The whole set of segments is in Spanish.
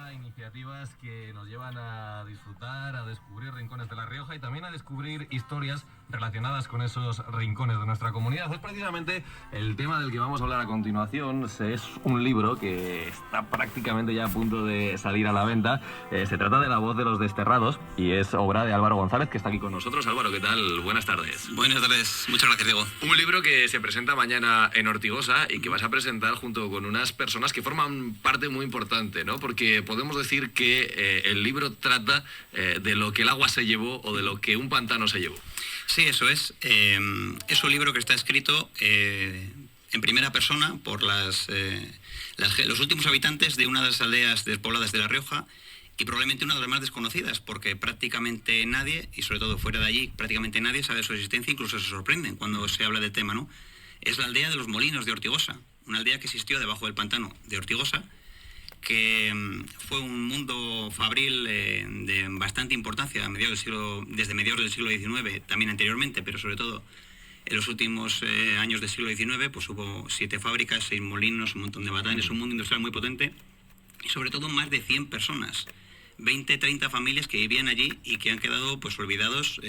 a iniciativas que nos llevan a disfrutar, a descubrir rincones de La Rioja y también a descubrir historias relacionadas con esos rincones de nuestra comunidad. Es precisamente el tema del que vamos a hablar a continuación. Es un libro que está prácticamente ya a punto de salir a la venta. Se trata de La voz de los desterrados y es obra de Álvaro González, que está aquí con nosotros. Álvaro, ¿qué tal? Buenas tardes. Buenas tardes, muchas gracias, Diego. Un libro que se presenta mañana en Ortigosa y que vas a presentar junto con unas personas que forman parte muy importante, ¿no? Porque podemos decir que el libro trata de lo que el agua se llevó o de lo que un pantano se llevó. Sí, eso es. Es un libro que está escrito en primera persona por los últimos habitantes de una de las aldeas despobladas de La Rioja y probablemente una de las más desconocidas, porque prácticamente nadie, y sobre todo fuera de allí, prácticamente nadie sabe su existencia, incluso se sorprenden cuando se habla del tema, ¿no? Es la aldea de los Molinos de Ortigosa, una aldea que existió debajo del pantano de Ortigosa, que fue un mundo fabril de bastante importancia desde mediados del siglo XIX, también anteriormente, pero sobre todo en los últimos años del siglo XIX, pues hubo 7 fábricas, 6 molinos, un montón de batanes, un mundo industrial muy potente y sobre todo más de 100 personas. 20, 30 familias que vivían allí y que han quedado pues olvidados,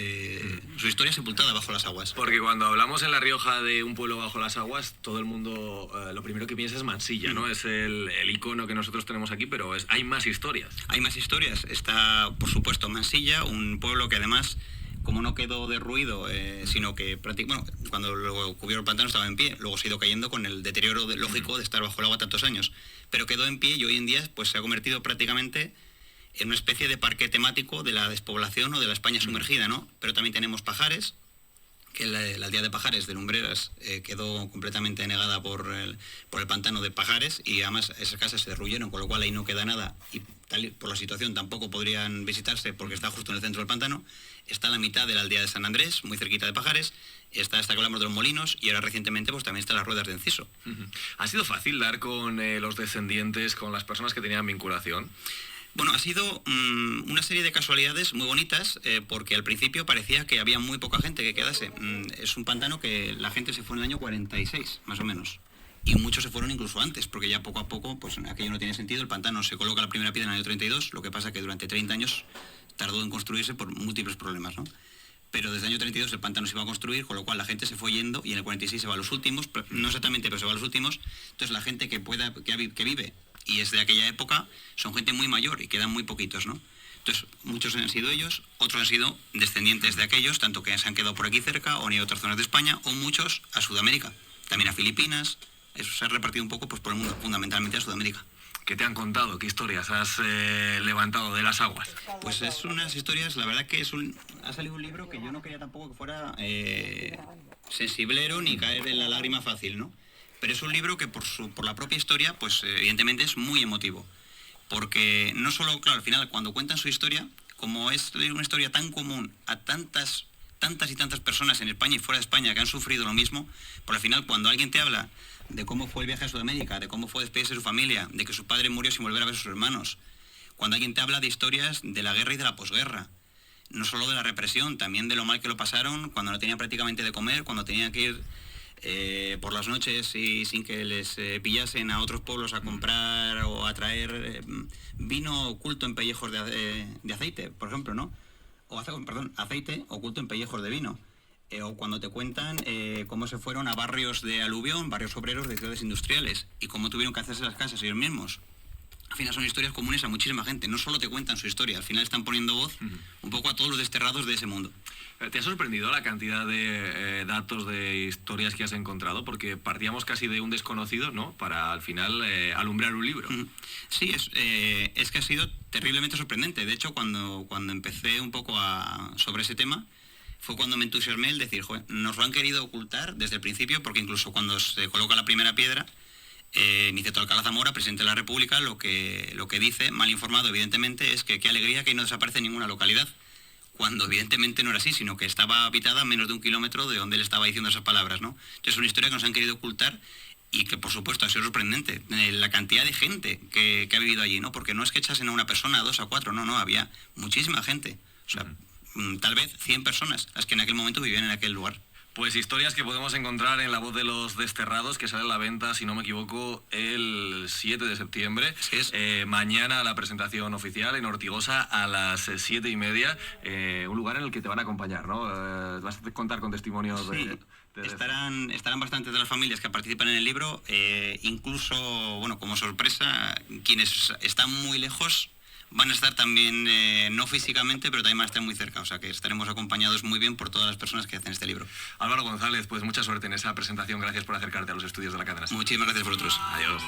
su historia sepultada bajo las aguas. Porque cuando hablamos en La Rioja de un pueblo bajo las aguas, todo el mundo lo primero que piensa es Mansilla, ¿no? Es el icono que nosotros tenemos aquí, pero hay más historias. Hay más historias. Está, por supuesto, Mansilla, un pueblo que además, como no quedó derruido, sino que prácticamente, bueno, cuando lo cubrió el pantano estaba en pie, luego se ha ido cayendo con el deterioro lógico de estar bajo el agua tantos años, pero quedó en pie y hoy en día pues se ha convertido prácticamente en una especie de parque temático de la despoblación o de la España sumergida, ¿no? Pero también tenemos Pajares, que la aldea de Pajares de Lumbreras quedó completamente anegada por el pantano de Pajares y además esas casas se derruyeron, con lo cual ahí no queda nada y por la situación tampoco podrían visitarse porque está justo en el centro del pantano. Está la mitad de la aldea de San Andrés, muy cerquita de Pajares, está esta que hablamos de los Molinos y ahora recientemente pues también están las Ruedas de Enciso. ¿Ha sido fácil dar con los descendientes, con las personas que tenían vinculación? Bueno, ha sido una serie de casualidades muy bonitas, porque al principio parecía que había muy poca gente que quedase. Es un pantano que la gente se fue en el año 46, más o menos. Y muchos se fueron incluso antes, porque ya poco a poco, pues aquello no tiene sentido. El pantano se coloca la primera piedra en el año 32, lo que pasa que durante 30 años tardó en construirse por múltiples problemas, ¿no? Pero desde el año 32 el pantano se iba a construir, con lo cual la gente se fue yendo y en el 46 se va a los últimos, no exactamente, pero se va a los últimos. Entonces la gente que vive y es de aquella época, son gente muy mayor y quedan muy poquitos, ¿no? Entonces, muchos han sido ellos, otros han sido descendientes de aquellos, tanto que se han quedado por aquí cerca o ni a otras zonas de España, o muchos a Sudamérica, también a Filipinas. Eso se ha repartido un poco pues, por el mundo, fundamentalmente a Sudamérica. ¿Qué te han contado? ¿Qué historias has levantado de las aguas? Pues es unas historias, la verdad que ha salido un libro que yo no quería tampoco que fuera sensiblero ni caer en la lágrima fácil, ¿no? Pero es un libro que por la propia historia, pues evidentemente es muy emotivo. Porque no solo, claro, al final cuando cuentan su historia, como es una historia tan común a tantas y tantas personas en España y fuera de España que han sufrido lo mismo, por al final cuando alguien te habla de cómo fue el viaje a Sudamérica, de cómo fue despedirse de su familia, de que su padre murió sin volver a ver a sus hermanos, cuando alguien te habla de historias de la guerra y de la posguerra, no solo de la represión, también de lo mal que lo pasaron cuando no tenían prácticamente de comer, cuando tenían que ir por las noches y sin que les pillasen a otros pueblos a comprar o a traer vino oculto en pellejos de aceite, por ejemplo, ¿no? Aceite oculto en pellejos de vino. O cuando te cuentan cómo se fueron a barrios de aluvión, barrios obreros de ciudades industriales y cómo tuvieron que hacerse las casas ellos mismos. Al final son historias comunes a muchísima gente, no solo te cuentan su historia, al final están poniendo voz un poco a todos los desterrados de ese mundo. ¿Te ha sorprendido la cantidad de datos, de historias que has encontrado? Porque partíamos casi de un desconocido, ¿no? Para al final alumbrar un libro. Sí, es que ha sido terriblemente sorprendente. De hecho, cuando empecé un poco sobre ese tema, fue cuando me entusiasmé el decir, joder, nos lo han querido ocultar desde el principio, porque incluso cuando se coloca la primera piedra, Niceto Alcalá Zamora, presidente de la República, lo que dice, mal informado evidentemente, es que qué alegría que no desaparece ninguna localidad, cuando evidentemente no era así, sino que estaba habitada a menos de 1 kilómetro de donde él estaba diciendo esas palabras, ¿no? Entonces es una historia que nos han querido ocultar y que por supuesto ha sido sorprendente, la cantidad de gente que ha vivido allí, ¿no? Porque no es que echasen a una persona, a 2, a 4, no, había muchísima gente, o sea, tal vez 100 personas las que en aquel momento vivían en aquel lugar. Pues historias que podemos encontrar en La voz de los desterrados, que sale a la venta, si no me equivoco, el 7 de septiembre. Así es. Mañana la presentación oficial en Ortigosa a las 7:30. Un lugar en el que te van a acompañar, ¿no? Vas a contar con testimonios sí. Estarán bastantes de las familias que participan en el libro, incluso, bueno, como sorpresa, quienes están muy lejos van a estar también, no físicamente, pero también van a estar muy cerca, o sea que estaremos acompañados muy bien por todas las personas que hacen este libro. Álvaro González, pues mucha suerte en esa presentación, gracias por acercarte a los estudios de la cadena. Muchísimas gracias a vosotros. Adiós.